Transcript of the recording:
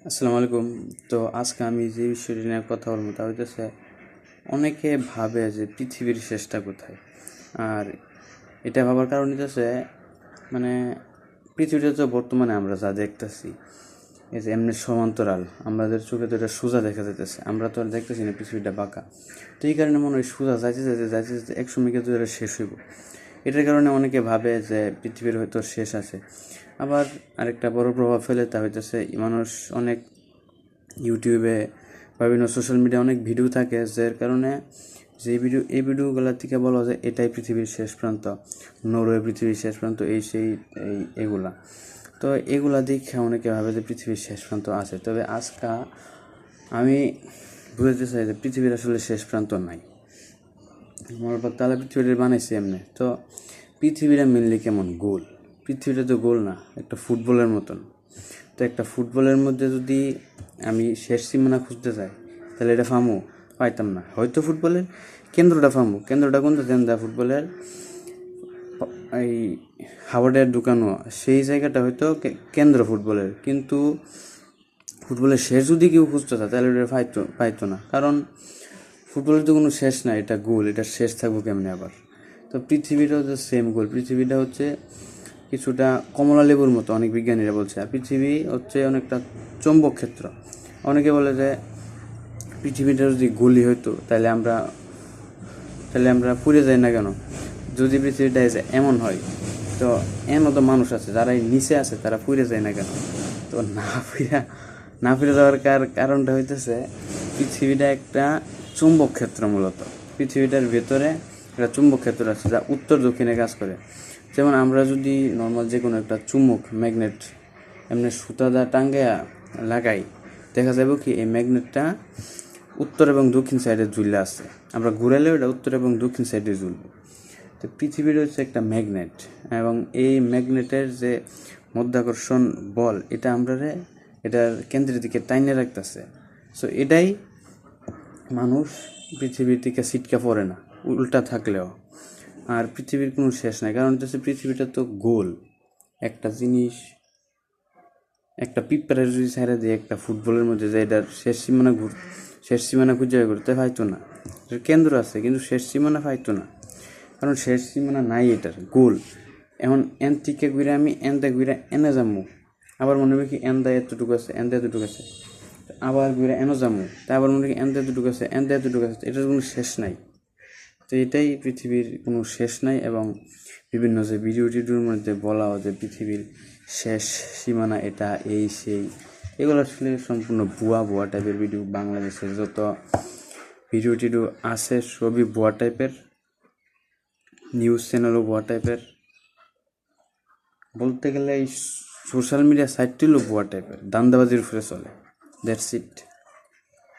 আসসালামু আলাইকুম। তো আজকে আমি যে বিষয়টি নিয়ে কথা বলবো তা হইতেছে, অনেকে ভাবে যে পৃথিবীর শেষটা কোথায়। আর এটা ভাবার কারণ হইতেছে, মানে পৃথিবীটা তো বর্তমানে আমরা যা দেখতেছি, এই যে এমনি সমান্তরাল, আমাদের চোখে তো এটা সোজা দেখা যাইতেছে, আমরা তো আর দেখতেছি না পৃথিবীটা বাঁকা। তো এই কারণে মনে হয় সোজা যাইতে যাইতে যাইতে যাইতে একসময় কিন্তু এটা শেষ হইব। এটার কারণে অনেকে ভাবে যে পৃথিবীর হয়তো শেষ আছে। আবার আরেকটা বড় প্রভাব ফেলে তা হইতেছে, মানুষ অনেক ইউটিউবে বা বিভিন্ন সোশ্যাল মিডিয়া অনেক ভিডিও থাকে, যার কারণে এই ভিডিওগুলো থেকে বলা যায় এটাই পৃথিবীর শেষ প্রান্ত, নরওয়ে পৃথিবীর শেষ প্রান্ত, এই সেই এগুলা। তো এগুলা দেখে অনেকে ভাবে যে পৃথিবীর শেষ প্রান্ত আছে। তবে আজকে আমি বুঝতে চাই যে পৃথিবীর আসলে শেষ প্রান্ত নাই। মনে পর তাহলে পৃথিবীটা বানাইছে এমনি। তো পৃথিবীটা মেনলি কেমন গোল? পৃথিবীটা তো গোল না, একটা ফুটবলের মতন। তো একটা ফুটবলের মধ্যে যদি আমি শেষ সীমানা খুঁজতে চাই, তাহলে এটা পাইতাম না। হয়তো ফুটবলের কেন্দ্রটা কেন্দ্রটা কোনটা দেন দা ফুটবলের এই হাওয়ার্ডের ঢুকানো সেই জায়গাটা হয়তো কেন্দ্র ফুটবলের, কিন্তু ফুটবলের শেষ যদি কেউ খুঁজতে চায় তাহলে এটা পাইতো না। কারণ ফুটবলের তো কোনো শেষ নাই, এটা গোল, এটা শেষ থাকবো কেমনি আবার? তো পৃথিবীটাও তো সেম গোল। পৃথিবীটা হচ্ছে কিছুটা কমলা লেবুর মতো, অনেক বিজ্ঞানীরা বলছে। আর পৃথিবী হচ্ছে অনেকটা চৌম্বক ক্ষেত্র। অনেকে বলে যে পৃথিবীটা যদি গোলই হইতো তাহলে আমরা পুড়ে যাই না কেন? যদি পৃথিবীটা এমন হয়, তো এমন তো মানুষ আছে যারা নিচে আছে, তারা পুড়ে যায় না কেন? তো না ফিরে যাওয়ার কারণটা হইতেছে, পৃথিবীটা একটা চুম্বক ক্ষেত্র। মূলত পৃথিবীটার ভেতরে একটা চুম্বক ক্ষেত্র আছে যা উত্তর দক্ষিণে কাজ করে। যেমন আমরা যদি নর্মাল যে কোনো একটা চুম্বক ম্যাগনেট এমনি সুতা দা টাঙ্গাইয়া লাগাই, দেখা যাবে কি এই ম্যাগনেটটা উত্তর এবং দক্ষিণ সাইডে ঝুলে আছে। আমরা ঘুরালেও এটা উত্তর এবং দক্ষিণ সাইডে ঝুলবে। তো পৃথিবীর হচ্ছে একটা ম্যাগনেট, এবং এই ম্যাগনেটের যে মধ্যাকর্ষণ বল, এটার কেন্দ্রের দিকে টাইনে রাখতেছে। সো এটাই মানুষ পৃথিবীর থেকে ছিটকা পড়ে না, উল্টা থাকলেও। আর পৃথিবীর কোনো শেষ নাই, কারণ হচ্ছে পৃথিবীটা তো গোল। একটা জিনিস, একটা পিঁপড়ার যদি ছেড়ে দিয়ে একটা ফুটবলের মধ্যে যে এটার শেষ সীমানা খুঁজে করতে পাইতো না। এটার কেন্দ্র আছে কিন্তু শেষ সীমানা পাইতো না, কারণ শেষ সীমানা নাই, এটার গোল। এখন এন থেকে ঘুরে আমি এনতে ঘুরে এনে যাবো, আবার মনে হবে কি এনদা এতটুকু আছে, আবার ঘুরে এনে যাবো, তা আবার মনে হয় কি এনতে এতটুকু আছে, এটার কোনো শেষ নাই। তো এটাই পৃথিবীর কোনো শেষ নাই। এবং বিভিন্ন যে ভিডিওর মধ্যে বলা হয় যে পৃথিবীর শেষ সীমানা এটা, এই সেই, এগুলো আসলে সম্পূর্ণ ভুয়া টাইপের ভিডিও। বাংলাদেশের যত ভিডিও আছে সবই ভুয়া টাইপের, নিউজ চ্যানেলও ভুয়া টাইপের। বলতে গেলে এই সোশ্যাল মিডিয়া সাইটটিও ভুয়া টাইপের, দান্দাবাজির উপরে চলে। That's it.